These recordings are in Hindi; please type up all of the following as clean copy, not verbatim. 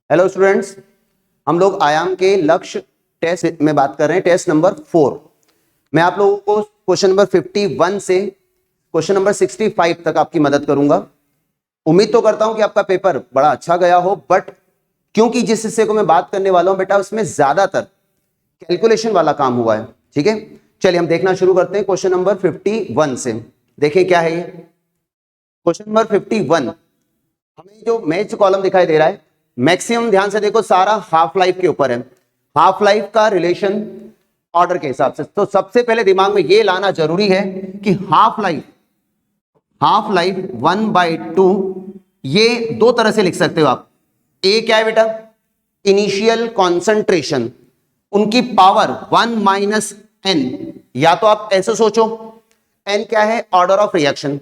हेलो स्टूडेंट्स, हम लोग आयाम के लक्ष्य टेस्ट में बात कर रहे हैं, टेस्ट नंबर 4। मैं आप लोगों को क्वेश्चन नंबर 51 से क्वेश्चन नंबर 65 तक आपकी मदद करूंगा। उम्मीद तो करता हूं कि आपका पेपर बड़ा अच्छा गया हो, बट क्योंकि जिस हिस्से को मैं बात करने वाला हूं बेटा, उसमें ज्यादातर कैलकुलेशन वाला काम हुआ है। ठीक है, चलिए हम देखना शुरू करते हैं क्वेश्चन नंबर 51 से। देखिए क्या है ये क्वेश्चन नंबर 51। हमें जो मैच कॉलम दिखाई दे रहा है, मैक्सिमम ध्यान से देखो, सारा हाफ लाइफ के ऊपर है। हाफ लाइफ का रिलेशन ऑर्डर के हिसाब से, तो सबसे पहले दिमाग में ये लाना जरूरी है कि हाफ लाइफ 1/2 ये दो तरह से लिख सकते हो आप। ए क्या है बेटा? इनिशियल कॉन्सेंट्रेशन, उनकी पावर 1 - n, या तो आप ऐसे सोचो n क्या है? ऑर्डर ऑफ रिएक्शन,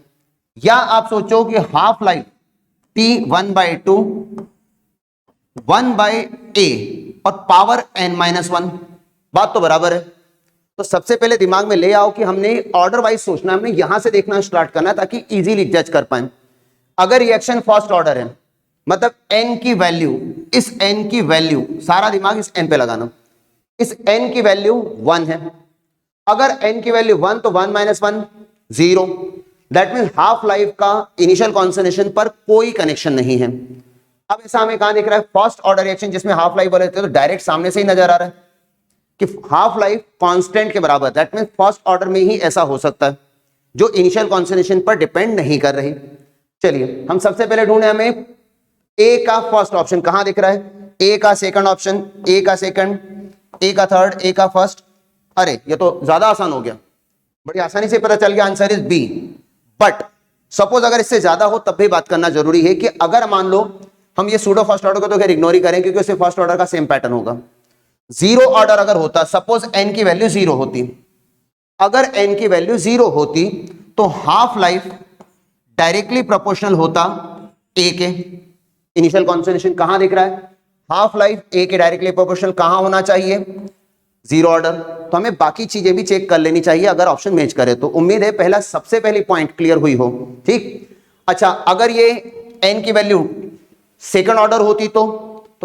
या आप सोचो कि हाफ लाइफ t 1/2 1/a और पावर n-1। बात तो बराबर है। तो सबसे पहले दिमाग में ले आओ कि हमने ऑर्डर वाइज सोचना, हमने यहां से देखना स्टार्ट करना ताकि इजीली जज कर पाए। अगर रिएक्शन फर्स्ट ऑर्डर है, मतलब n की वैल्यू, इस n की वैल्यू, सारा दिमाग इस n पे लगाना, इस n की वैल्यू 1 है। अगर n की वैल्यू 1 तो 1 - 1 0। दैट मीन हाफ लाइफ का इनिशियल कॉन्सेंट्रेशन पर कोई कनेक्शन नहीं है। अब ऐसा हमें कहां दिख रहा है? फर्स्ट ऑर्डर रिएक्शन जिसमें हाफ लाइफ बोले थे, तो डायरेक्ट सामने से ही नजर आ रहा है कि हाफ लाइफ कांस्टेंट के बराबर। दैट मीन फर्स्ट ऑर्डर में ही ऐसा हो सकता है जो इनिशियल कॉन्सेंट्रेशन पर डिपेंड नहीं कर रही। चलिए हम सबसे पहले ढूंढे, हमें ए का फर्स्ट ऑप्शन कहां दिख रहा है, ए का सेकंड ऑप्शन, ए का सेकंड, ए का थर्ड, ए का फर्स्ट। अरे ये तो ज्यादा आसान हो गया, बड़ी आसानी से पता चल गया, answer is B. But suppose अगर इससे ज्यादा हो तब भी बात करना जरूरी है कि अगर मान लो हम ये सूडो फर्स्ट ऑर्डर को तो खैर इग्नोर ही करें क्योंकि उससे फर्स्ट ऑर्डर का सेम पैटर्न होगा। जीरो ऑर्डर अगर होता, सपोज n की वैल्यू 0 होती, अगर n की वैल्यू 0 होती तो हाफ लाइफ डायरेक्टली प्रोपोर्शनल होता a के। इनिशियल कॉन्सेंट्रेशन कहां दिख रहा है? हाफ लाइफ a के डायरेक्टली प्रोपोर्शनल कहां होना चाहिए? 0 ऑर्डर। तो हमें बाकी चीजें भी चेक कर लेनी चाहिए अगर ऑप्शन मैच करे तो। उम्मीद है पहला सबसे पहली पॉइंट क्लियर हुई हो। ठीक, अच्छा अगर ये n की वैल्यू सेकंड ऑर्डर होती तो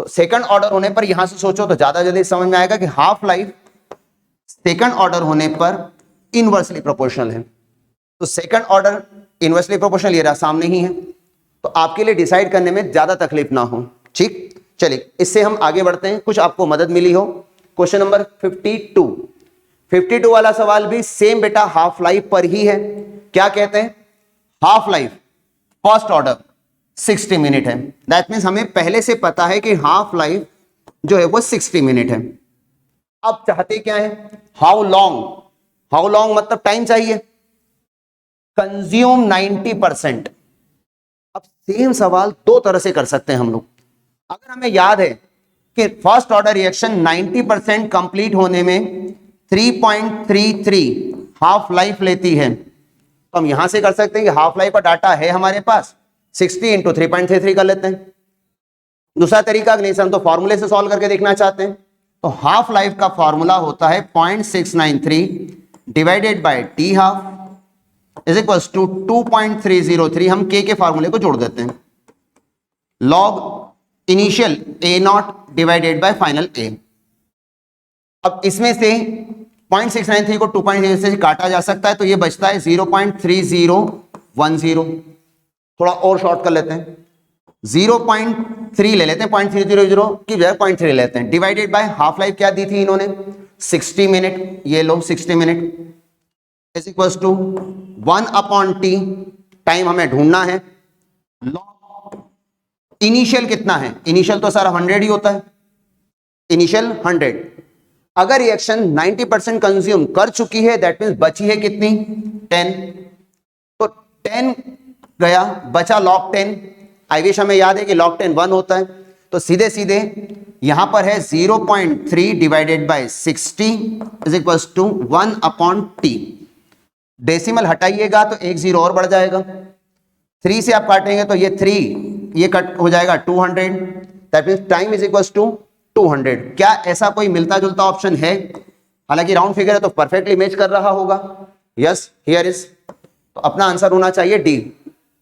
सेकंड ऑर्डर होने पर यहां से सोचो तो ज्यादा जल्दी समझ में आएगा कि हाफ लाइफ सेकंड ऑर्डर होने पर इनवर्सली प्रोपोर्शनल है। तो सेकंड ऑर्डर इनवर्सली प्रोपोर्शनल ये रहा सामने ही है, तो आपके लिए डिसाइड करने में ज्यादा तकलीफ ना हो। ठीक, चलिए इससे हम आगे बढ़ते हैं, कुछ आपको मदद मिली हो। क्वेश्चन नंबर 52 वाला सवाल भी सेम बेटा हाफ लाइफ पर ही है। क्या कहते हैं? Half life first order 60 minute है। दैट मीन्स हमें पहले से पता है कि हाफ लाइफ जो है वो 60 मिनट है। अब चाहते क्या है? हाउ लॉन्ग मतलब टाइम चाहिए। कंज्यूम 90%। अब सेम सवाल दो तरह से कर सकते हैं हम लोग। अगर हमें याद है कि फर्स्ट ऑर्डर रिएक्शन 90% कंप्लीट होने में 3.33 हाफ लाइफ लेती है, तो हम यहां से कर सकते हैं कि हाफ लाइफ का डाटा है हमारे पास, 60 × 3.33 कर लेते हैं। दूसरा तरीका नहीं सर, हम तो फॉर्मूले से सॉल्व करके देखना चाहते हैं, तो हाफ लाइफ का फॉर्मूला होता है 0.693 divided by T half is equals to 2.303। हम के फॉर्मूले को जोड़ देते हैं, log initial A not divided by final A. अब इसमें से 0.693 को 2.0 से काटा जा सकता है, तो ये बचता है 0.3010। थोड़ा और शॉर्ट कर लेते हैं, 0.3 ले लेते हैं, 0.300 की जगह 0.3 लेते हैं, डिवाइडेड बाय हाफ लाइफ क्या दी थी इन्होंने? 60 मिनट। ये लो 60 minute is equals to 1/t। Time हमें ढूंढना है। लॉग इनिशियल कितना है? इनिशियल तो सारा 100 ही होता है, इनिशियल 100। अगर रिएक्शन 90% कंज्यूम कर चुकी है, दैट मीन्स बची है कितनी? 10। तो 10 गया, बचा log 10। आई विश हमें याद है कि log 10 1 होता है, तो सीधे सीधे यहां पर है 0.3 divided by 60 is equals to 1/t। Decimal हटाइएगा तो एक 0 और बढ़ जाएगा, 3 से आप काटेंगे तो ये 3 ये कट हो जाएगा 200। That means time is equals to 200। क्या ऐसा कोई मिलता जुलता ऑप्शन है? हालांकि राउंड फिगर है तो परफेक्टली मैच कर रहा होगा। यस, हियर इज, तो अपना आंसर होना चाहिए डी।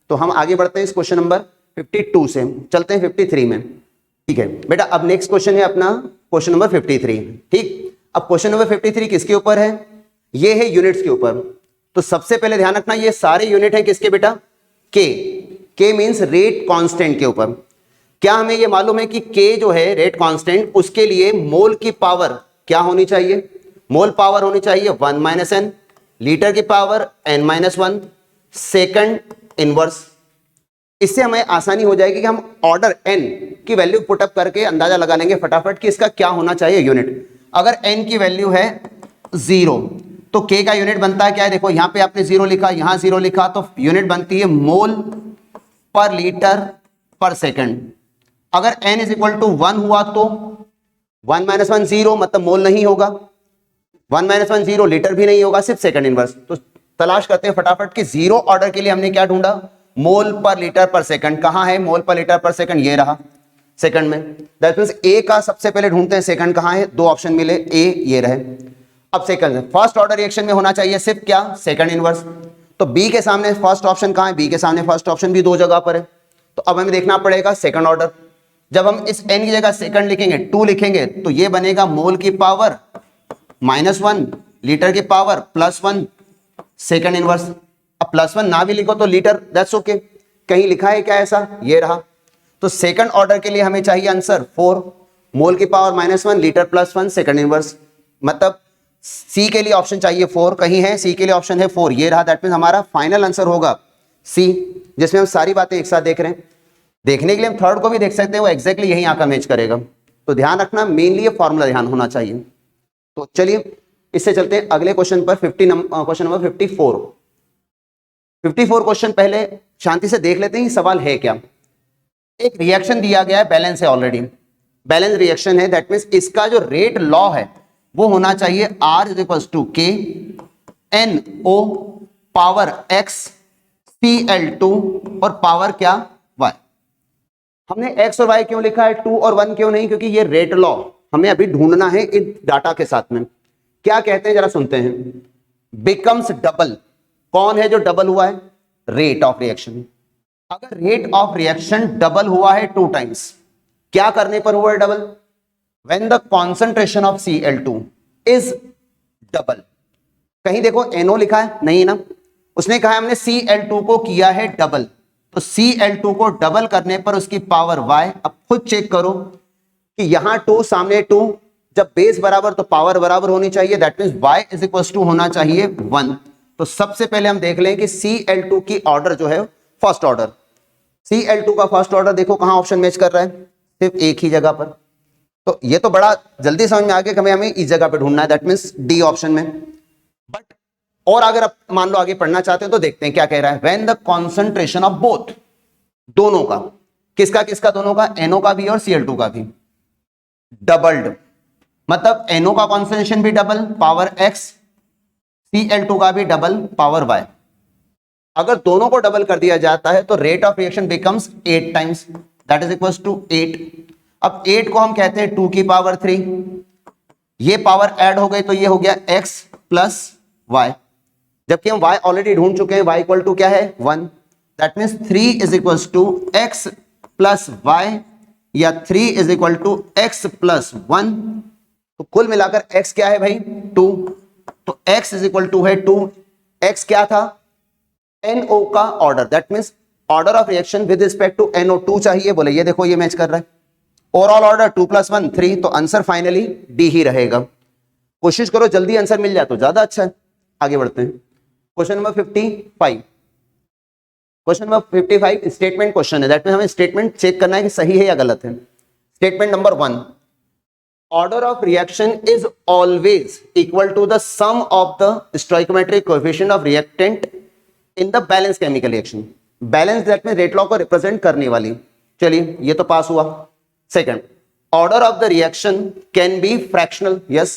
तो हम आगे बढ़ते हैं इस क्वेश्चन नंबर 52 से, चलते हैं 53 में। ठीक है बेटा, अब नेक्स्ट क्वेश्चन है अपना क्वेश्चन नंबर 53। ठीक, अब क्वेश्चन नंबर 53 किसके ऊपर है? ये है यूनिट्स के ऊपर। तो सबसे पहले ध्यान रखना ये सारे यूनिट हैं किसके बेटा? के मींस रेट कांस्टेंट के ऊपर। क्या हमें ये मालूम है कि के जो है रेट कांस्टेंट, उसके लिए मोल की पावर क्या होनी चाहिए? मोल पावर होनी चाहिए 1 - n, लीटर की पावर n-1, सेकंड इनवर्स। इससे हमें आसानी हो जाएगी कि हम ऑर्डर n की वैल्यू पुटअप करके अंदाजा लगा लेंगे फटाफट कि इसका क्या होना चाहिए यूनिट। अगर n की वैल्यू है 0 तो k का यूनिट बनता है क्या है? देखो यहां पे आपने 0 लिखा, यहां 0 लिखा, तो यूनिट बनती है मोल पर लीटर पर सेकंड। अगर n इज इक्वल टू 1 हुआ तो 1 - 1 0, मतलब मोल नहीं होगा। 1 - 1 0, लीटर भी नहीं होगा, सिर्फ सेकंड इनवर्स। तो तलाश करते हैं फटाफट कि 0 ऑर्डर के लिए हमने क्या ढूंढा? मोल पर लीटर पर सेकंड। कहां है मोल पर लीटर पर सेकंड? ये रहा सेकंड में। दैट मींस ए का सबसे पहले ढूंढते हैं सेकंड कहां है। दो ऑप्शन मिले, ए ये रहे। अब सेकंड फर्स्ट ऑर्डर रिएक्शन में होना चाहिए सिर्फ क्या? Second inverse. तो बी के सामने फर्स्ट ऑप्शन कहां है? बी के सामने फर्स्ट ऑप्शन भी दो जगह पर है। तो अब हमें देखना पड़ेगा सेकंड ऑर्डर। जब हम इस n की जगह सेकंड लिखेंगे 2 लिखेंगे तो ये बनेगा मोल की पावर -1 लीटर की पावर +1 सेकंड इनवर्स। अब +1 ना भी लिखो तो लीटर, दैट्स ओके। कहीं लिखा है क्या ऐसा? ये रहा। तो सेकंड ऑर्डर के लिए हमें चाहिए आंसर 4, मोल की पावर -1 लीटर +1 सेकंड इनवर्स। मतलब सी के लिए ऑप्शन चाहिए 4, कहीं है सी के लिए ऑप्शन है 4, ये रहा। दैट मींस हमारा फाइनल आंसर होगा सी, जिसमें हम सारी बातें एक साथ देख रहे हैं। देखने के लिए हम थर्ड को भी देख सकते हैं, वो एग्जैक्टली यही आकर मैच करेगा। तो ध्यान रखना, मेनली ये फॉर्मूला ध्यान होना चाहिए। तो चलिए इससे चलते हैं अगले क्वेश्चन पर, क्वेश्चन नंबर 54। 54 क्वेश्चन पहले शांति से देख लेते हैं सवाल है क्या। एक रिएक्शन दिया गया है, बैलेंस है ऑलरेडी, बैलेंस रिएक्शन है। दैट मींस इसका जो रेट लॉ है वो होना चाहिए R = K NO power X Cl2 और पावर क्या? Y। हमने x और y क्यों लिखा है, 2 और 1 क्यों नहीं? क्योंकि ये रेट लॉ हमें अभी ढूंढना है इन डाटा के साथ में। क्या कहते हैं जरा सुनते हैं। बिकम्स डबल, कौन है जो डबल हुआ है? Rate of reaction. अगर रेट ऑफ रिएक्शन डबल हुआ है 2 टाइम्स, क्या करने पर हुआ है double? When the concentration of Cl2 is double. कहीं देखो NO लिखा है? नहीं ना, उसने कहा हमने Cl2 को किया है डबल। तो Cl2 को डबल करने पर उसकी पावर y। अब खुद चेक करो कि यहां 2 सामने 2, जब बेस बराबर तो पावर बराबर होनी चाहिए। That means y is equal to होना चाहिए 1। तो सबसे पहले हम देख लें कि Cl2 की ऑर्डर जो है फर्स्ट ऑर्डर, Cl2 का फर्स्ट ऑर्डर देखो कहां ऑप्शन मैच कर रहा है? सिर्फ एक ही जगह पर। तो ये तो बड़ा जल्दी समझ में आ गया कि हमें इस जगह पे ढूंढना है, दैट मींस डी ऑप्शन में। बट और अगर आप मान लो आगे पढ़ना चाहते हैं तो देखते हैं क्या कह रहा है। When the concentration of both, दोनों का, किसका किसका? दोनों का, NO का भी और Cl2 का भी डबल्ड। मतलब NO का कॉन्सेंट्रेशन भी डबल पावर X, Cl2 का भी डबल पावर Y। अगर दोनों को डबल कर दिया जाता है तो rate of reaction becomes 8 times, that is equal to 8। अब 8 को हम कहते हैं 2 की पावर 3, ये पावर ऐड हो गई तो ये हो गया x प्लस y। जबकि हम y ऑलरेडी ढूंढ चुके हैं, y इक्वल टू क्या है? 1। That means 3 is equal to x plus y या 3 is equal to x plus 1। तो कुल मिलाकर x क्या है भाई? 2। तो x इज इक्वल टू है 2। x क्या था? NO का order, that means order of reaction with respect to NO2 चाहिए। बोले ये देखो ये मैच कर रहा है। Overall order 2 + 1 3। तो आंसर फाइनली डी ही रहेगा। कोशिश करो जल्दी आंसर मिल जाए तो ज्यादा अच्छा है। आगे बढ़ते हैं question number 55। Question number 55 statement question है। दैट मींस हमें स्टेटमेंट चेक करना है कि सही है या गलत है। Statement number 1, order of reaction is always equal to the sum of the stoichiometric coefficient of reactant in the balance chemical reaction. Balance that means rate law को रिप्रेजेंट करने वाली। चलिए ये तो पास हुआ। Second, order of the reaction can B fractional. Yes,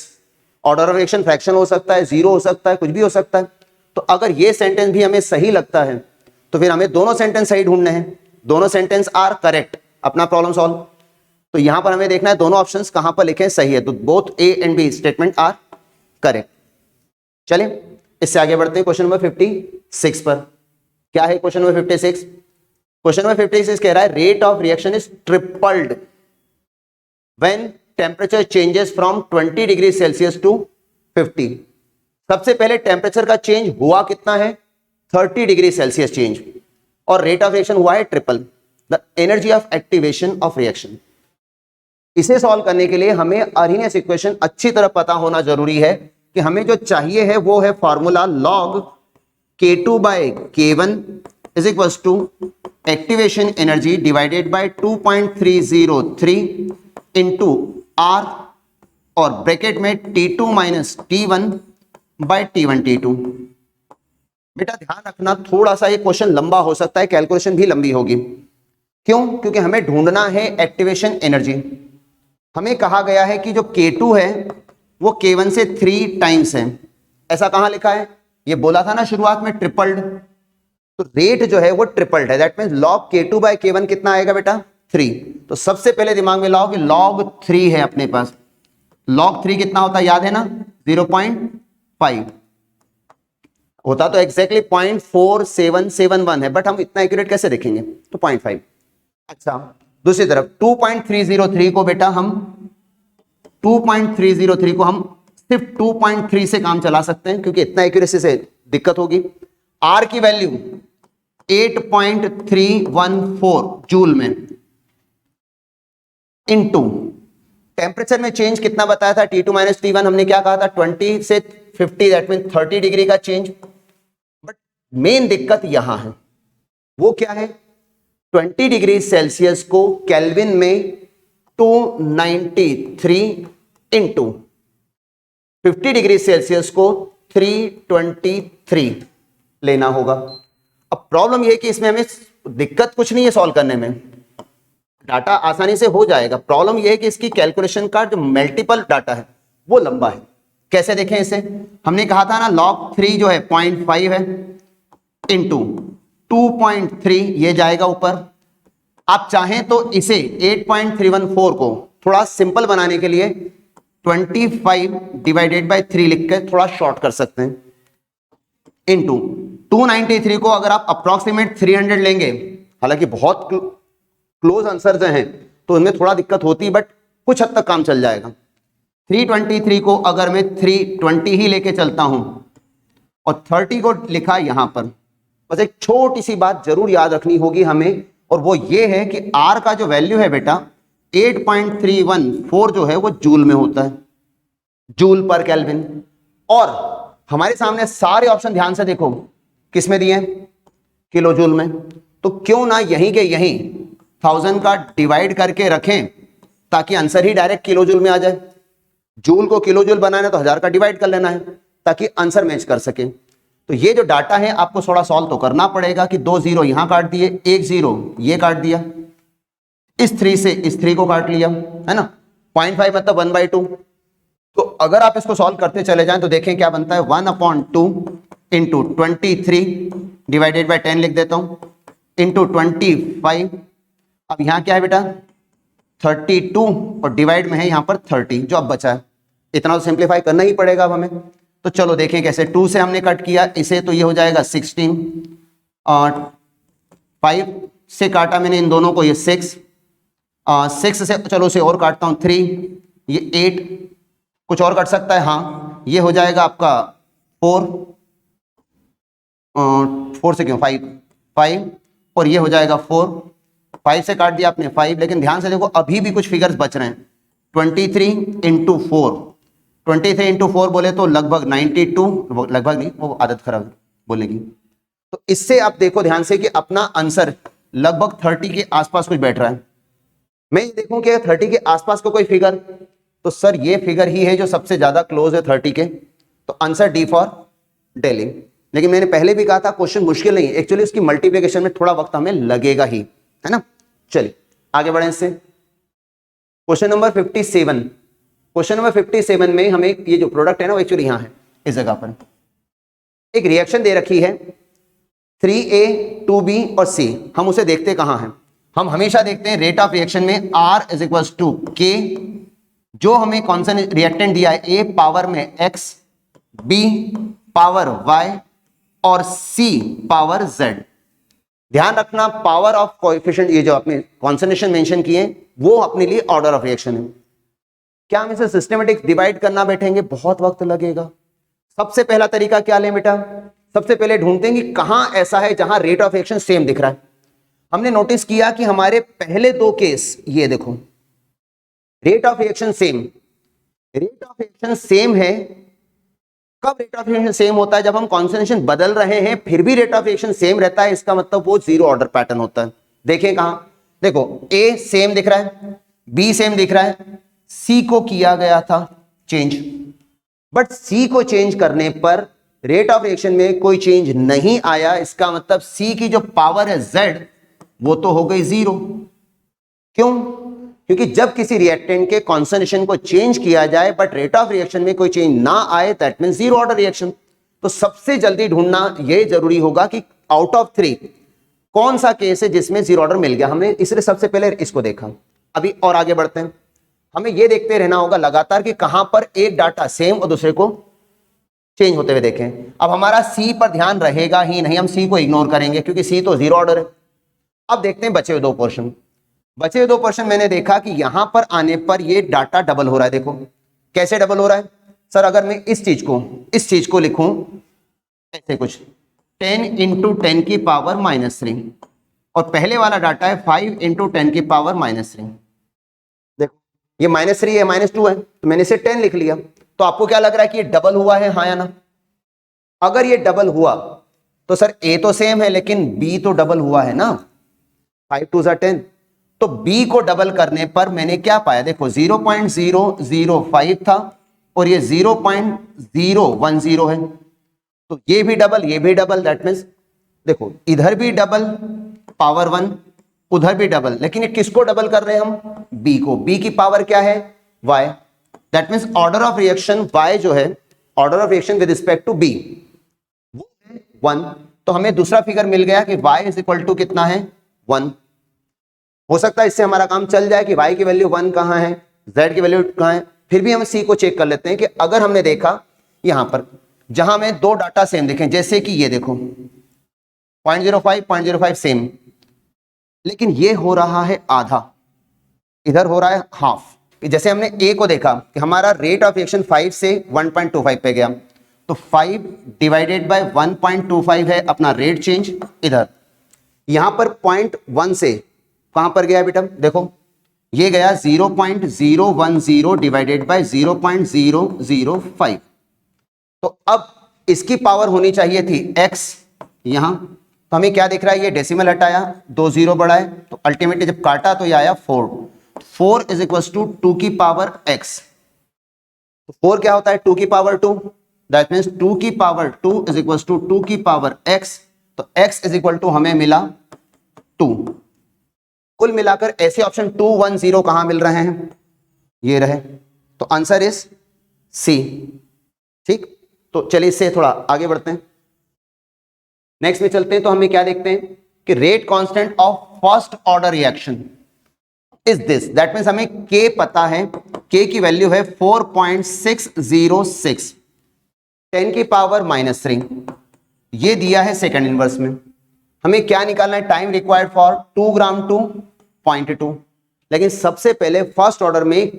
order of reaction fraction हो सकता है, 0 हो सकता है, कुछ भी हो सकता है। तो अगर ये सेंटेंस भी हमें सही लगता है तो फिर हमें दोनों सेंटेंस सही ढूंढने हैं। दोनों सेंटेंस आर करेक्ट, अपना प्रॉब्लम सॉल्व। तो यहां पर हमें देखना है दोनों ऑप्शंस कहां पर लिखे सही है। तो both A and B statement are correct. चलिए इससे आगे बढ़ते हैं क्वेश्चन नंबर 56 पर। क्या है क्वेश्चन नंबर 56? क्वेश्चन नंबर 56 कह रहा है rate of reaction is tripled when temperature changes from 20 degree Celsius to 50। सबसे पहले टेम्परेचर का चेंज हुआ कितना है, 30 डिग्री सेल्सियस चेंज, और रेट ऑफ रिएक्शन हुआ है triple, the energy of activation of reaction. इसे सॉल्व करने के लिए हमें अर्हीनियस इक्वेशन अच्छी तरह पता होना जरूरी है कि हमें जो चाहिए है वो है formula log K2 by K1 is equals to activation energy divided by 2.303 into R और ब्रैकेट में T2 minus T1 bye T1 T2। बेटा ध्यान रखना, थोड़ा सा ये क्वेश्चन लंबा हो सकता है, कैलकुलेशन भी लंबी होगी। क्यों? क्योंकि हमें ढूंढना है एक्टिवेशन एनर्जी। हमें कहा गया है कि जो K2 है वो K1 से 3 टाइम्स है। ऐसा कहां लिखा है? ये बोला था ना शुरुआत में ट्रिपल्ड, तो रेट जो है वो ट्रिपल्ड है। That means log K2 by K1 कितना आएगा बेटा? 3। तो सबसे पहले दिमाग में लाओ कि log 3 है अपने पास। log 3 कितना होता है याद है ना? 0.5 होता तो एग्जैक्टली 0.4771 है, बट हम इतना एक्यूरेट कैसे देखेंगे? तो 0.5। अच्छा, दूसरी तरफ 2.303 को बेटा हम 2.303 को हम सिर्फ 2.3 से काम चला सकते हैं क्योंकि इतना एक्यूरेसी से दिक्कत होगी। आर की वैल्यू 8.314 जूल में इनटू टेम्परेचर में चेंज कितना बताया था? T2 माइनस T1 हमने क्या कहा था? 20 से 50, दैट मीन 30 डिग्री का चेंज। बट मेन दिक्कत यहां है, वो क्या है? 20 डिग्री सेल्सियस को केल्विन में 293 इंटू 50 डिग्री सेल्सियस को 323 लेना होगा। अब प्रॉब्लम यह कि इसमें हमें दिक्कत कुछ नहीं है सॉल्व करने में, डाटा आसानी से हो जाएगा। प्रॉब्लम यह है कि इसकी कैलकुलेशन का जो मल्टीपल डाटा है वो लंबा है। कैसे देखें इसे? हमने कहा था ना log 3 जो है 0.5 है इंटू 2.3, ये जाएगा ऊपर। आप चाहें तो इसे 8.314 को थोड़ा सिंपल बनाने के लिए 25 डिवाइडेड बाय 3 लिखकर थोड़ा शॉर्ट कर सकते हैं, इंटू 293 को अगर आप अप्रोक्सीमेट 300 लेंगे, हालांकि बहुत क्लोज आंसर हैं तो उनमें थोड़ा दिक्कत होती है, बट कुछ हद तक काम चल जाएगा। 323 को अगर मैं 320 ही लेके चलता हूं और 30 को लिखा यहां पर, बस एक छोटी सी बात जरूर याद रखनी होगी हमें, और वो ये है कि R का जो वैल्यू है बेटा 8.314 जो है वो जूल में होता है, जूल पर केल्विन। और हमारे सामने सारे ऑप्शन ध्यान से देखो किस में दिए हैं? किलो जूल में। तो क्यों ना यहीं के यहीं 1000 का डिवाइड करके रखें ताकि आंसर ही डायरेक्ट किलो जूल में आ जाए। जूल को किलो जूल बनाना है तो 1000 का डिवाइड कर लेना है ताकि आंसर मैच कर सके। तो ये जो डाटा है आपको थोड़ा सॉल्व तो करना पड़ेगा कि 2 0 यहां काट दिए, 1 0 ये काट दिया, इस 3 से इस 3 को काट लिया, है ना? 0.5 मतलब 1/2। तो अगर आप इसको सॉल्व करते चले जाएं तो देखें क्या बनता है? 1/2 इंटू 23 डिवाइडेड बाय 10 लिख देता हूं, इंटू 25। अब यहां क्या है बेटा? 32 और डिवाइड में है यहां पर 30 जो अब बचा है। इतना तो सिंप्लीफाई करना ही पड़ेगा अब हमें। तो चलो देखें कैसे। 2 से हमने कट किया इसे तो ये हो जाएगा 16, और 5 से काटा मैंने इन दोनों को, ये 6, 6 से चलो उसे और काटता हूं 3, ये 8, कुछ और कट सकता है? हाँ, ये हो जाएगा आपका 4, 4 से क्यों 5, और ये हो जाएगा 4, 5 से काट दिया आपने 5, लेकिन ध्यान से देखो अभी भी कुछ फिगर्स बच रहे हैं। 23 इंटू 4, 23 इंटू 4 बोले तो लगभग 92, लगभग नहीं, वो आदत खराब है बोलने की। तो इससे आप देखो ध्यान से कि अपना आंसर लगभग 30 के आसपास कुछ बैठ रहा है। मैं ये देखूं कि 30 के आसपास को कोई फिगर, तो सर ये फिगर ही है जो सबसे ज्यादा क्लोज है 30 के, तो आंसर डी फॉर दिल्ली। लेकिन मैंने पहले भी कहा था क्वेश्चन मुश्किल नहीं है, एक्चुअली उसकी मल्टीप्लिकेशन में थोड़ा वक्त हमें लगेगा ही, है ना? चलिए आगे बढ़े इससे। Question number 57। क्वेश्चन नंबर 57 में हमें ये जो प्रोडक्ट है ना वो एक्चुअली यहां है, इस जगह पर एक रिएक्शन दे रखी है 3A 2B और C। हम उसे देखते कहां हैं? हम हमेशा देखते हैं रेट ऑफ रिएक्शन में R is equal to K, जो हमें कौन सा रिएक्टेंट दिया है? A पावर में X, B पावर Y और C पावर Z। ध्यान रखना पावर ऑफ कोएफिशिएंट, ये जो आपने कॉन्सेंट्रेशन मेंशन किए वो अपने लिए ऑर्डर ऑफ रिएक्शन है। क्या हम इसे सिस्टमेटिक डिवाइड करना बैठेंगे? बहुत वक्त लगेगा। सबसे पहला तरीका क्या लें बेटा? सबसे पहले ढूंढते हैं कि कहां ऐसा है जहां रेट ऑफ रिएक्शन सेम दिख रहा है। हमने नोटिस किया कि हमारे पहले दो केस, ये देखो, rate of reaction same. Rate of reaction same है। कब रेट ऑफ रिएक्शन सेम होता है? जब हम कॉन्सेंट्रेशन बदल रहे हैं फिर भी रेट ऑफ रिएक्शन सेम रहता है, इसका मतलब वो जीरो ऑर्डर पैटर्न होता है। देखें कहां, देखो ए सेम दिख रहा है, बी सेम दिख रहा है, सी को किया गया था चेंज, बट सी को चेंज करने पर रेट ऑफ रिएक्शन में कोई चेंज नहीं आया। इसका मतलब सी की जो पावर है जेड वो तो हो गई जीरो। क्यों? क्योंकि जब किसी रिएक्टेंट के कॉन्सेंट्रेशन को चेंज किया जाए बट रेट ऑफ रिएक्शन में कोई चेंज ना आए, that means zero order reaction. तो सबसे जल्दी ढूंढना यह जरूरी होगा कि आउट ऑफ थ्री कौन सा केस है जिसमें जीरो ऑर्डर मिल गया। हमने इसलिए सबसे पहले इसको देखा। अभी और आगे बढ़ते हैं। हमें यह देखते रहना होगा लगातार कि कहां पर एक डाटा सेम और दूसरे को चेंज होते हुए देखें। अब हमारा सी पर ध्यान रहेगा ही नहीं, हम सी को इग्नोर करेंगे क्योंकि सी तो जीरो ऑर्डर है। अब देखते हैं बचे हुए दो पोर्शन। बचे हुए दो पोर्शन मैंने देखा कि यहां पर आने पर ये डाटा डबल हो रहा है। देखो कैसे डबल हो रहा है सर? अगर मैं इस चीज को लिखूं ऐसे कुछ 10 इंटू 10 की पावर -3 और पहले वाला डाटा है 5 इंटू 10 की पावर -3। देखो ये -3 है, -2 है, तो मैंने इसे 10 लिख लिया। तो आपको क्या लग रहा है कि ये डबल हुआ है, हाँ या ना? अगर ये डबल हुआ तो सर ए तो सेम है लेकिन बी तो डबल हुआ है ना, 5 2 10। तो बी को डबल करने पर मैंने क्या पाया? देखो 0.005 था और ये 0.010 है, तो ये भी डबल ये भी डबल। दैट मीन्स देखो इधर भी डबल पावर 1, उधर भी डबल, लेकिन ये किसको डबल कर रहे हैं हम? बी को। बी की पावर क्या है? y। That means order of reaction y जो है, order of reaction with respect to B वो है 1। तो हमें दूसरा फिगर मिल गया कि y इज इक्वल टू कितना है? 1। हो सकता है इससे हमारा काम चल जाए कि y की वैल्यू 1 कहां है, z की वैल्यू कहां है। फिर भी हम c को चेक कर लेते हैं कि अगर हमने देखा यहां पर जहां में दो डाटा सेम दिखे, जैसे कि ये देखो 0.05 सेम, लेकिन ये हो रहा है आधा, इधर हो रहा है हाफ। जैसे हमने ए को देखा कि हमारा रेट ऑफ रिएक्शन 5 से 1.25 पे गया, तो 5 डिवाइडेड बाय 1.25 है अपना रेट चेंज। इधर यहां पर 0.1 से कहां पर गया बेटा? देखो ये गया 0.010 डिवाइडेड बाय 0.005। तो अब इसकी पावर होनी चाहिए थी x यहां, तो हमें क्या दिख रहा है? ये डेसिमल हटाया, 2 0 बढ़ाए, तो अल्टीमेटली जब काटा तो ये आया 4 इज इक्वल टू 2 की पावर x। तो 4 क्या होता है? 2 की पावर 2। दैट मीन्स 2 की पावर 2 इज इक्वल टू 2 की पावर x। तो x इज इक्वल टू हमें मिला 2। कुल मिलाकर ऐसे ऑप्शन 2 1 0 कहां मिल रहे हैं? ये रहे। तो आंसर इज सी। ठीक, तो चलिए इससे थोड़ा आगे बढ़ते हैं, नेक्स्ट में चलते हैं। तो हमें क्या देखते हैं कि rate constant of first order reaction is this. That means हमें k पता है, k की वैल्यू है 4.606 10 की पावर -3, ये दिया है सेकंड इनवर्स में। हमें क्या निकालना है? Time required for 2 gram to 0.2। लेकिन सबसे पहले फर्स्ट ऑर्डर में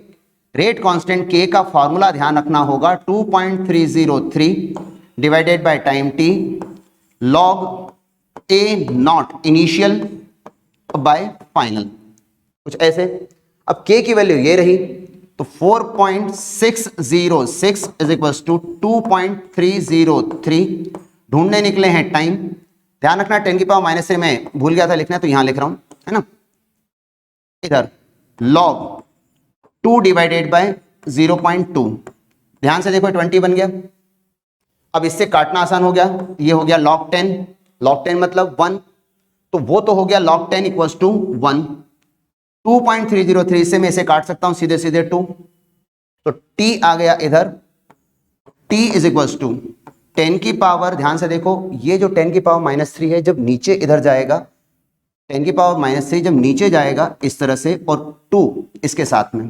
रेट कांस्टेंट k का फॉर्मूला ध्यान रखना होगा, 2.303 divided by time t log a naught initial by final, कुछ ऐसे। अब k की वैल्यू ये रही, तो 4.606 इज इक्वल टू 2.303 ढूंढने निकले हैं टाइम। ध्यान रखना 10 की पावर -3 में भूल गया था लिखना, तो यहां लिख रहा हूं, है ना। इधर log 2 डिवाइडेड बाय 0.2, ध्यान से देखो 20 बन गया। अब इससे काटना आसान हो गया, ये हो गया log 10, log 10 मतलब 1, तो वो तो हो गया log 10 इक्वल्स टू 1। 2.303 से मैं इसे काट सकता हूं सीधे सीधे 2, तो t आ गया इधर, t इज इक्वल्स टू 10 की पावर, ध्यान से देखो ये जो 10 की पावर -3 है जब नीचे इधर जाएगा, 10 की पावर -3 जब नीचे जाएगा इस तरह से, और 2 इसके साथ में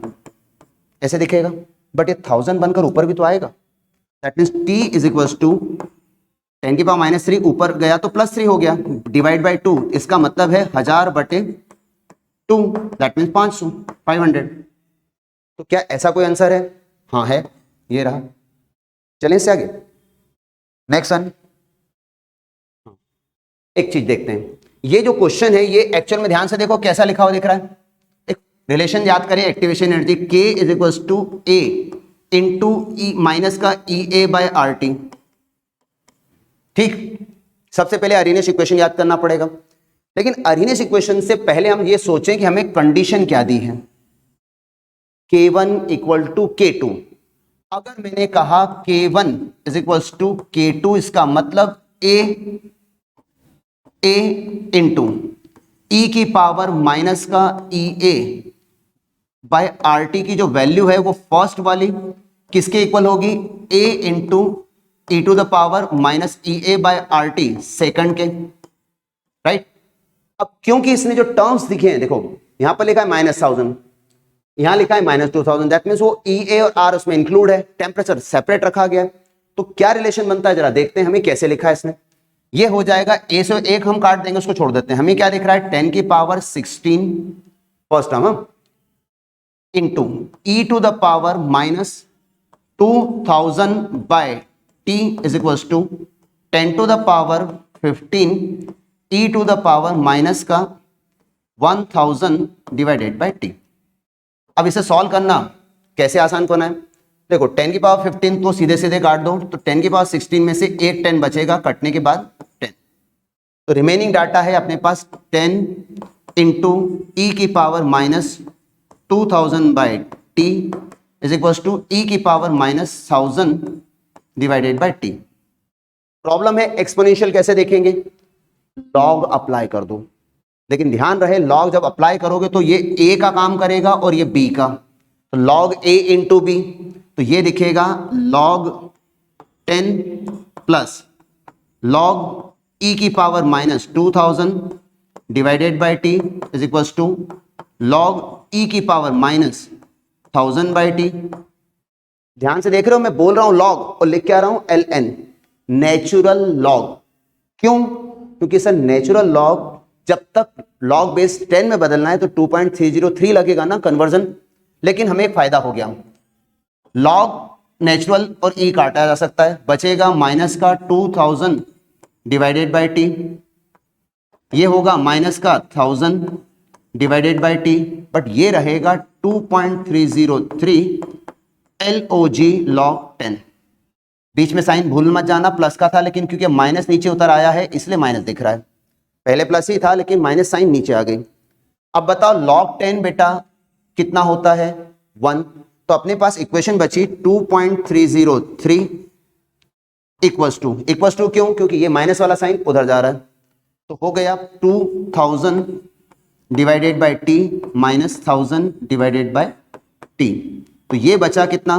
ऐसे दिखेगा, बट ये 1000 बनकर ऊपर भी तो आएगा। That means t is equals to 10 की पावर -3 ऊपर गया तो +3 हो गया, डिवाइड बाय 2, इसका मतलब है 1000/2, दैट मीन्स 500। तो क्या ऐसा कोई आंसर है? हाँ है, ये रहा। चलें इससे आगे, नेक्स्ट वन। एक चीज देखते हैं, ये जो क्वेश्चन है ये एक्चुअल में ध्यान से देखो कैसा लिखा हुआ दिख रहा है। एक रिलेशन याद करें, activation energy K is equal to A into e minus का EA/RT। ठीक, सबसे पहले अरेनियस इक्वेशन याद करना पड़ेगा, लेकिन अरेनियस इक्वेशन से पहले हम ये सोचें कि हमें कंडीशन क्या दी है। K1 equal to K2। अगर मैंने कहा K1 is equal to K2, इसका मतलब A इंटू ई की पावर माइनस का EA/RT की जो वैल्यू है वो फर्स्ट वाली किसके इक्वल होगी? A into e to the power minus EA/RT second के, राइट। अब क्योंकि इसने जो टर्म्स दिखे हैं, देखो यहां पर लिखा है -1000, यहां लिखा है -2000, दैट मींस वो EA और R उसमें इंक्लूड है, टेम्परेचर सेपरेट रखा गया। तो क्या रिलेशन बनता है जरा देखते हैं, हमें कैसे लिखा है इसने। ये हो जाएगा A से एक हम काट देंगे, उसको छोड़ देते हैं। हमें क्या दिख रहा है? 10 की power 16 first term into e to the power minus 2000/T is equal to 10 to the power 15 e to the power minus का 1000/T। अब इसे सॉल्व करना कैसे आसान करना है, देखो 10 की पावर 15 तो सीधे सीधे काट दो, तो 10 की पावर 16 में से एक 10 बचेगा कटने के बाद 10, तो रिमेनिंग डाटा है अपने पास 10 इंटू ई की power minus 2000/T is equal to E की पावर माइनस 1000/T। प्रॉब्लम है एक्सपोनेंशियल कैसे देखेंगे? लॉग अप्लाई कर दो, लेकिन ध्यान रहे लॉग जब अप्लाई करोगे तो ये A का काम करेगा और ये B का, तो लॉग A इंटू बी, तो ये दिखेगा log 10 प्लस log e की power minus 2000/T is equal to log e की पावर माइनस 1000/T। ध्यान से देख रहे हो, मैं बोल रहा हूं log और लिख के आ रहा हूं ln, नेचुरल log। क्यों? क्योंकि सर नेचुरल log जब तक log बेस 10 में बदलना है तो 2.303 लगेगा ना कन्वर्जन, लेकिन हमें एक फायदा हो गया, लॉग नेचुरल और ई काटा जा सकता है, बचेगा माइनस का 2000/T, ये होगा माइनस का 1000/T, बट ये रहेगा 2.303 log log 10। बीच में साइन भूल मत जाना, प्लस का था लेकिन क्योंकि माइनस नीचे उतर आया है इसलिए माइनस दिख रहा है, पहले प्लस ही था लेकिन माइनस साइन नीचे आ गई। अब बताओ log 10 बेटा कितना होता है? 1। तो अपने पास इक्वेशन बची 2.303 इक्वल्स टू क्यों? क्योंकि ये माइनस वाला साइन उधर जा रहा है, तो हो गया 2000/T माइनस 1000/T, तो ये बचा कितना?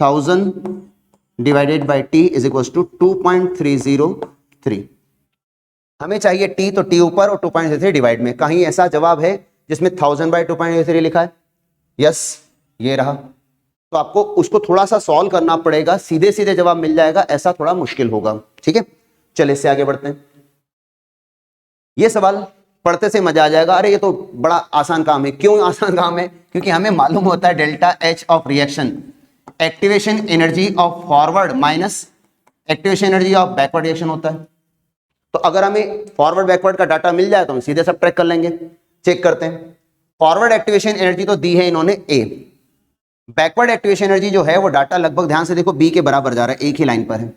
1000/T is equals to 2.303। हमें चाहिए T, तो T ऊपर और 2.33 डिवाइड में। कहीं ऐसा जवाब है जिसमें 1000/2.33 लिखा है? यस, ये रहा। तो आपको उसको थोड़ा सा सॉल्व करना पड़ेगा, सीधे सीधे जवाब मिल जाएगा ऐसा थोड़ा मुश्किल होगा। ठीक है, चलिए इससे आगे बढ़ते हैं। ये सवाल पढ़ते से मजा आ जाएगा, अरे ये तो बड़ा आसान काम है। क्यों आसान काम है? क्योंकि हमें मालूम होता है delta H of reaction, activation energy of forward minus activation energy of backward reaction होता है। तो अगर हमें फॉरवर्ड बैकवर्ड का डाटा मिल जाए तो हम सीधे सब ट्रैक कर लेंगे। चेक करते हैं, फॉरवर्ड एक्टिवेशन एनर्जी तो दी है इन्होंने A, बैकवर्ड एक्टिवेशन एनर्जी जो है वो डाटा लगभग ध्यान से देखो B के बराबर जा रहा है, एक ही लाइन पर है,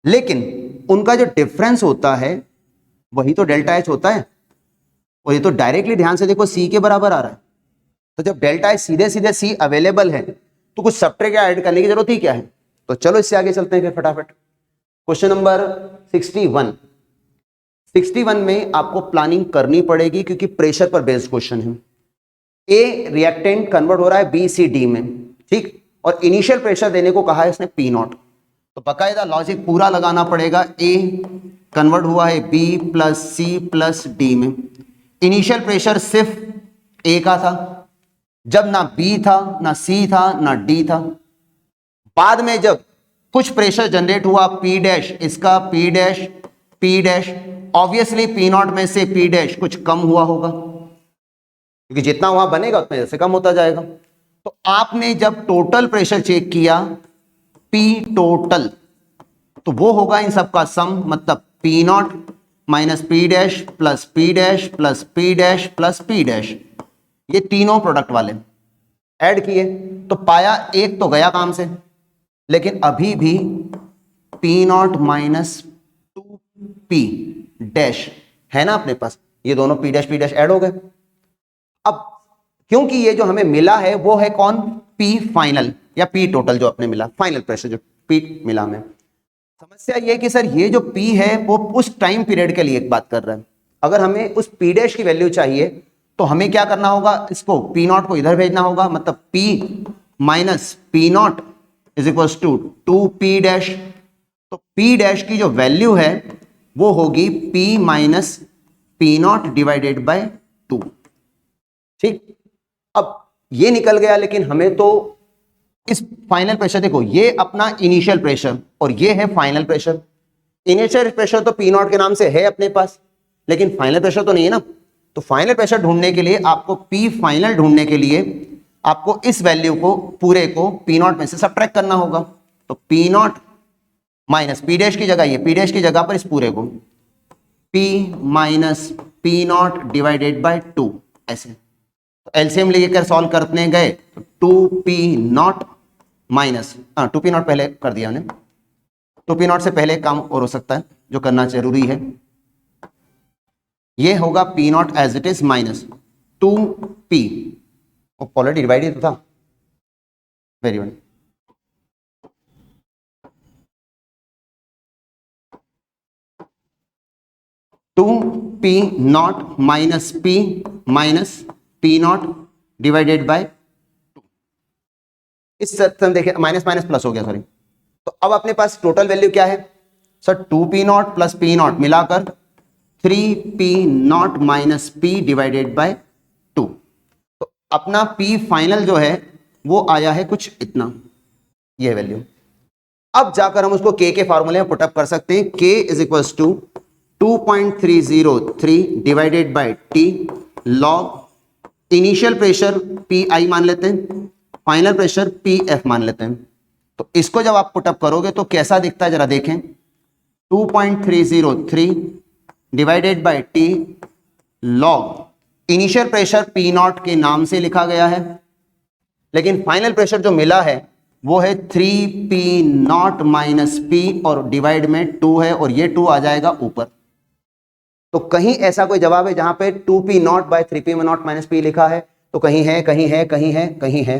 लेकिन उनका जो डिफरेंस होता है वही तो डेल्टा H होता है, और ये तो डायरेक्टली ध्यान से देखो C के बराबर आ रहा है। तो जब डेल्टा H सीधे सीधे C अवेलेबल है तो कुछ सब्ट्रैक्ट या ऐड करने की जरूरत ही क्या है? तो चलो इससे आगे चलते हैं फिर फटाफट। क्वेश्चन नंबर 61 में आपको प्लानिंग करनी पड़ेगी क्योंकि प्रेशर पर बेस्ड क्वेश्चन है। ए रिएक्टेंट कन्वर्ट हो रहा है BCD में, ठीक, और इनिशियल प्रेशर देने को कहा है इसने P0, तो बकायदा लॉजिक पूरा लगाना पड़ेगा। ए कन्वर्ट हुआ है B plus C plus D में, इनिशियल प्रेशर सिर्फ ए का था, जब ना B था ना C था ना D था। बाद में जब कुछ प्रेशर जनरेट हुआ P डैश, इसका P डैश, ऑब्वियसली P0 में से P डैश कुछ कम हुआ होगा, क्योंकि जितना वहां बनेगा उतना से कम होता जाएगा। तो आपने जब टोटल प्रेशर चेक किया P टोटल, तो वो होगा इन सब का सम, मतलब P not minus P dash plus P dash plus P dash plus P dash, ये तीनों प्रोडक्ट वाले ऐड किए तो पाया एक तो गया काम से, लेकिन अभी भी P not minus 2P dash है ना अपने पास, ये दोनों P डैश ऐड हो गए। अब क्योंकि ये जो हमें मिला है वो है कौन, P फाइनल या P टोटल जो अपने मिला, फाइनल प्रेशर जो P मिला हमें। समस्या ये कि सर ये जो P है वो उस टाइम पीरियड के लिए एक बात कर रहा है, अगर हमें उस P डैश की वैल्यू चाहिए तो हमें क्या करना होगा, इसको P नॉट को इधर भेजना होगा, मतलब P minus P naught is equal to 2P dash. तो P डैश की जो वैल्यू है वो होगी P minus P not divided by 2। ठीक, अब ये निकल गया, लेकिन हमें तो इस फाइनल प्रेशर, देखो ये अपना इनिशियल प्रेशर और ये है फाइनल प्रेशर। इनिशियल प्रेशर तो P नॉट के नाम से है अपने पास, लेकिन फाइनल प्रेशर तो नहीं है ना। तो फाइनल प्रेशर ढूंढने के लिए आपको P फाइनल ढूंढने के लिए आपको इस वैल्यू को पूरे को P नॉट में से सब्ट्रैक्ट करना होगा। तो P not minus P dash की जगह, ये P डैश की जगह पर इस पूरे को P minus P not divided by 2 ऐसे। तो एलसीएम लेकर सॉल्व करने गए तो 2P not minus 2P not पहले कर दिया हमने, 2P नॉट से पहले काम और हो सकता है जो करना जरूरी है, ये होगा P not as it is minus 2P, already divide ही तो था, very good. Two P not minus P not divided by 2, इस तरह देखिए माइनस माइनस प्लस हो गया, सॉरी। तो अब अपने पास टोटल वैल्यू क्या है sir, 2P not plus P not मिलाकर 3P naught minus P divided by 2। तो अपना P फाइनल जो है वो आया है कुछ इतना, ये वैल्यू। अब जाकर हम उसको K के फॉर्मूले में पुटअप कर सकते हैं। K is equals to 2.303 divided by T log initial pressure PI मान लेते हैं, फाइनल प्रेशर PF मान लेते हैं। तो इसको जब आप पुटअप करोगे तो कैसा दिखता है जरा देखें, 2.303 divided by T log initial pressure P not के नाम से लिखा गया है, लेकिन फाइनल प्रेशर जो मिला है वो है 3P नॉट माइनस P और डिवाइड में 2 है, और ये 2 आ जाएगा ऊपर। तो कहीं ऐसा कोई जवाब है जहां पे 2P naught by 3P naught minus P लिखा है, तो कहीं है कहीं है कहीं है कहीं है,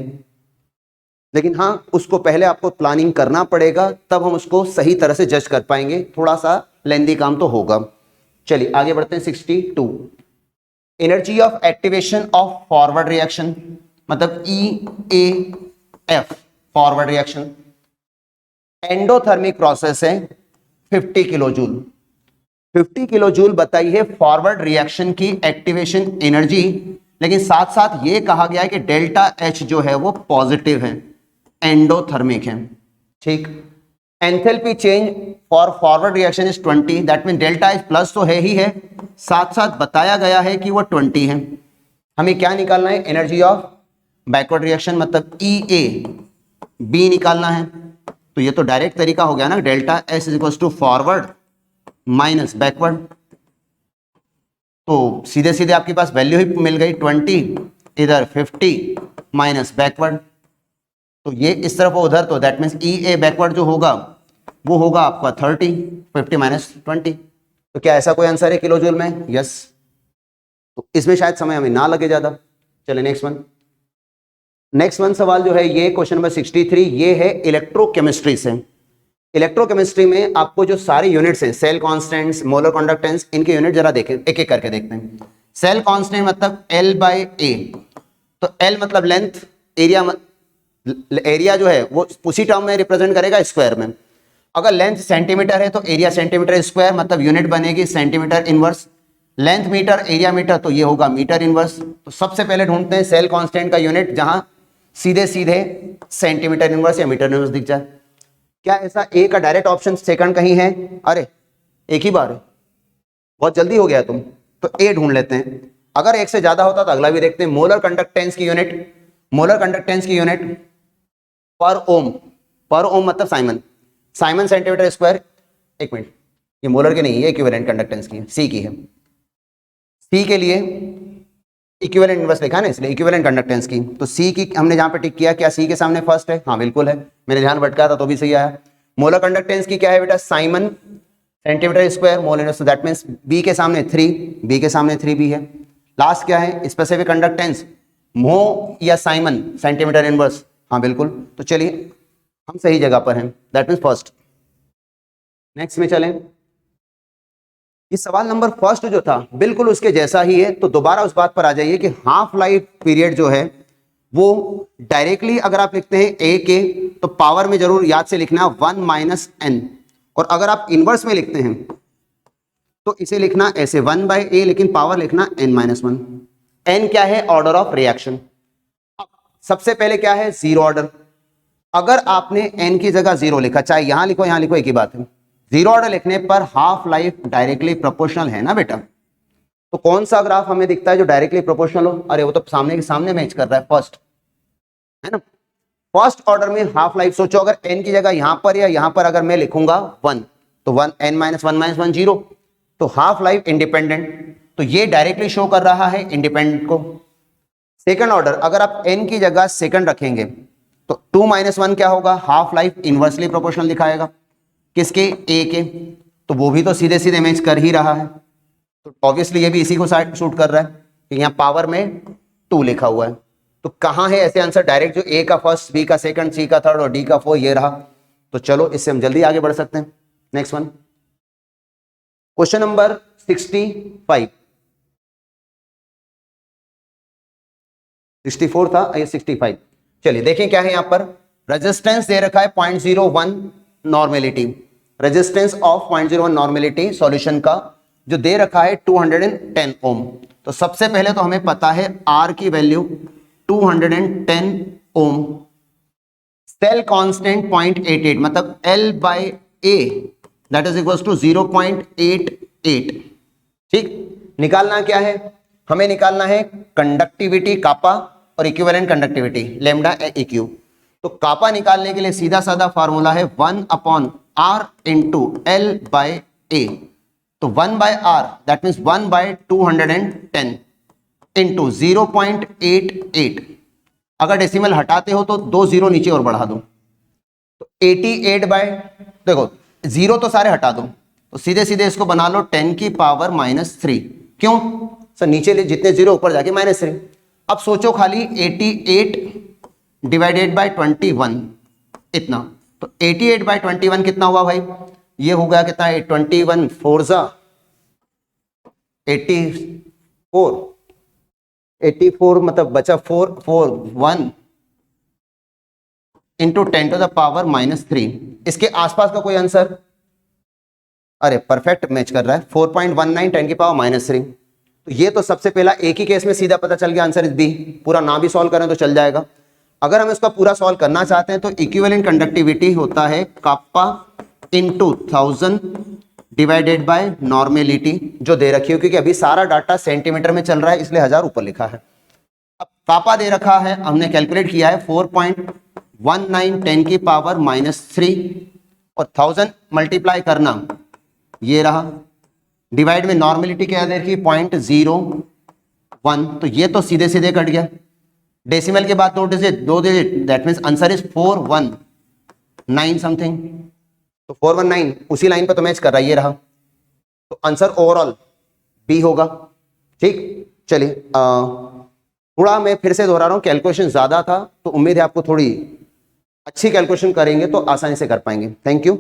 लेकिन हाँ उसको पहले आपको प्लानिंग करना पड़ेगा, तब हम उसको सही तरह से जज कर पाएंगे, थोड़ा सा लेंदी काम तो होगा। चलिए आगे बढ़ते हैं। 62 energy of activation of forward reaction, मतलब EAF forward reaction, endothermic process है 50 किलो जूल। 50 किलो जूल बताई है फॉरवर्ड रिएक्शन की एक्टिवेशन एनर्जी, लेकिन साथ साथ ये कहा गया है कि डेल्टा H जो है वो पॉजिटिव है, एंडोथर्मिक है। ठीक, enthalpy change for forward reaction is 20, that mean delta H plus तो है ही है, साथ साथ बताया गया है कि वो 20 है। हमें क्या निकालना है, एनर्जी ऑफ बैकवर्ड रिएक्शन, मतलब EAB निकालना है। तो ये तो डायरेक्ट तरीका हो गया ना, delta S is equal to forward minus backward, तो सीधे सीधे आपके पास वैल्यू ही मिल गई 20, इधर 50 माइनस बैकवर्ड, तो ये इस तरफ उधर, तो दैट मीन्स EA बैकवर्ड जो होगा वो होगा आपका 30, 50 माइनस 20। तो क्या ऐसा कोई आंसर है किलो जूल में? यस। तो इसमें शायद समय हमें ना लगे ज्यादा। चले नेक्स्ट वन सवाल जो है ये क्वेश्चन नंबर 63, ये है इलेक्ट्रोकेमिस्ट्री से। इलेक्ट्रोकेमिस्ट्री में आपको जो सारे यूनिट्स हैं, सेल कांस्टेंट्स, मोलर कंडक्टेंस, इनके यूनिट जरा देखें, एक एक करके देखते हैं। सेल कांस्टेंट मतलब L/A, तो L मतलब लेंथ, एरिया जो है वो उसी टर्म में रिप्रेजेंट करेगा स्क्वायर में। अगर लेंथ सेंटीमीटर है तो एरिया सेंटीमीटर स्क्वायर, मतलब यूनिट बनेगी centimetre inverse. Length metre, area metre, तो ये होगा मीटर इनवर्स। तो सबसे पहले ढूंढते हैं सेल कांस्टेंट का यूनिट जहां सीधे सीधे सेंटीमीटर इनवर्स या मीटर इनवर्स दिख जाए। क्या ऐसा ए का डायरेक्ट ऑप्शन सेकंड कहीं है? अरे एक ही बार है, बहुत जल्दी हो गया तुम। तो ए ढूंढ लेते हैं, अगर एक से ज्यादा होता तो अगला भी देखते हैं। मोलर कंडक्टेंस की यूनिट मोलर कंडक्टेंस की यूनिट पर ओम, पर ओम मतलब साइमन, साइमन सेंटीमीटर स्क्वायर। एक मिनट, ये मोलर के नहीं है, इक्विवेलेंट कंडक्टेंस की है, सी की है। सी के लिए इक्विवेलेंट इनवर्स लिखा है ना, इसलिए इक्विवेलेंट कंडक्टेंस की। तो सी की हमने जहां पे टिक किया, क्या सी के सामने फर्स्ट है? हाँ बिल्कुल है, मेरे ध्यान भटका था तो भी सही आया। मोलर कंडक्टेंस की क्या है बेटा? Siemens centimetre square mole inverse, that means B के सामने 3, बी के सामने 3 भी है। लास्ट क्या है? स्पेसिफिक कंडक्टेंस मो या साइमन सेंटीमीटर इनवर्स, हाँ बिल्कुल। तो चलिए हम सही जगह पर हैं, दैट मींस फर्स्ट। नेक्स्ट में चलें। ये सवाल नंबर फर्स्ट जो था बिल्कुल उसके जैसा ही है, तो दोबारा उस बात पर आ जाइए कि हाफ लाइफ पीरियड जो है वो डायरेक्टली अगर आप लिखते हैं ए के, तो पावर में जरूर याद से लिखना 1 माइनस एन, और अगर आप इनवर्स में लिखते हैं तो इसे लिखना ऐसे 1/a, लेकिन पावर लिखना n माइनस 1। n क्या है? Order of reaction. सबसे पहले क्या है? Zero order. अगर आपने n की जगह जीरो लिखा, चाहे यहां लिखो यहां लिखो, एक ही बात है। जीरो ऑर्डर लिखने पर हाफ लाइफ डायरेक्टली प्रोपोर्शनल है ना बेटा। तो कौन सा ग्राफ हमें दिखता है जो डायरेक्टली प्रोपोर्शनल हो? अरे वो तो सामने के सामने मैच कर रहा है, फर्स्ट है ना। फर्स्ट ऑर्डर में हाफ लाइफ, सोचो अगर n की जगह यहां पर या यहां पर अगर मैं लिखूंगा 1, तो 1 n माइनस 1 0, तो हाफ लाइफ इंडिपेंडेंट, तो ये डायरेक्टली शो कर रहा है इंडिपेंडेंट को। सेकंड ऑर्डर, अगर आप n की जगह सेकंड रखेंगे तो 2 माइनस 1 क्या होगा? हाफ लाइफ इनवर्सली प्रोपोर्शनल दिखाएगा। किसके? ए के। तो वो भी तो सीधे सीधे मैच कर ही रहा है, तो ऑब्वियसली ये भी इसी को सूट कर रहा है कि यहाँ पावर में 2 लिखा हुआ है। तो कहाँ है ऐसे आंसर डायरेक्ट, जो ए का फर्स्ट, बी का सेकंड, सी का थर्ड और डी का फोर्थ, ये रहा। तो चलो इससे हम जल्दी आगे बढ़ सकते हैं। नेक्स्ट वन, क्वेश्चन नंबर 65, 64 था, ये 65। चलिए देखें क्या है यहाँ पर। रेजिस्टेंस दे रखा है 0.01 normality, resistance of 0.01 normality solution का जो दे रखा है 210 ओम। तो सबसे पहले तो हमें पता है आर की वैल्यू 210 ओम, सेल कांस्टेंट 0.88, मतलब L by A that is equal to 0.88। ठीक, निकालना क्या है? हमें निकालना है कंडक्टिविटी कापा और इक्विवेलेंट कंडक्टिविटी लैम्डा EQ। तो कापा निकालने के लिए सीधा साधा फार्मूला है 1/r into L by A। तो 1/r दैट मीन्स 1/210 इंटू 0.88। अगर डेसिमल हटाते हो तो 2 जीरो नीचे और बढ़ा दो, तो 88 बाय, देखो जीरो तो सारे हटा दो, तो सीधे सीधे इसको बना लो 10 की पावर -3। क्यों सर? नीचे ले जितने जीरो ऊपर जाके -3। अब सोचो खाली 88 डिवाइडेड बाय 21 इतना, तो 88 बाय 21 कितना हुआ भाई? ये हो गया कितना? 21 4 जा 84, 84 मतलब बचा 441 इंटू 10 टू द पावर -3। इसके आसपास का कोई आंसर? अरे परफेक्ट मैच कर रहा है, 4.19 10 की पावर -3। तो ये तो सबसे पहला एक ही केस में सीधा पता चल गया, आंसर इज बी। पूरा ना भी सॉल्व करें तो चल जाएगा। अगर हम इसका पूरा सॉल्व करना चाहते हैं तो इक्विवेलेंट कंडक्टिविटी होता है kappa into 1000 divided by normality जो दे रखी है, क्योंकि अभी सारा डाटा सेंटीमीटर में चल रहा है इसलिए 1000 ऊपर लिखा है। अब कापा दे रखा है, हमने कैलकुलेट किया है 4.19 10 की पावर -3 और 1000 मल्टीप्लाई करना ये रहा, डिवाइड में नॉर्मेलिटी क्या दे रखी 0.01, तो ये तो सीधे सीधे कट गया। डेसिमल के बाद 2 digit that means answer is 419 something. तो 419 उसी लाइन पर तो मैच कर रहा है, ये रहा। तो आंसर ओवरऑल बी होगा। ठीक, चलिए थोड़ा मैं फिर से दोहरा रहा हूं, कैलकुलेशन ज्यादा था तो उम्मीद है आपको थोड़ी अच्छी कैलकुलेशन करेंगे तो आसानी से कर पाएंगे। Thank you.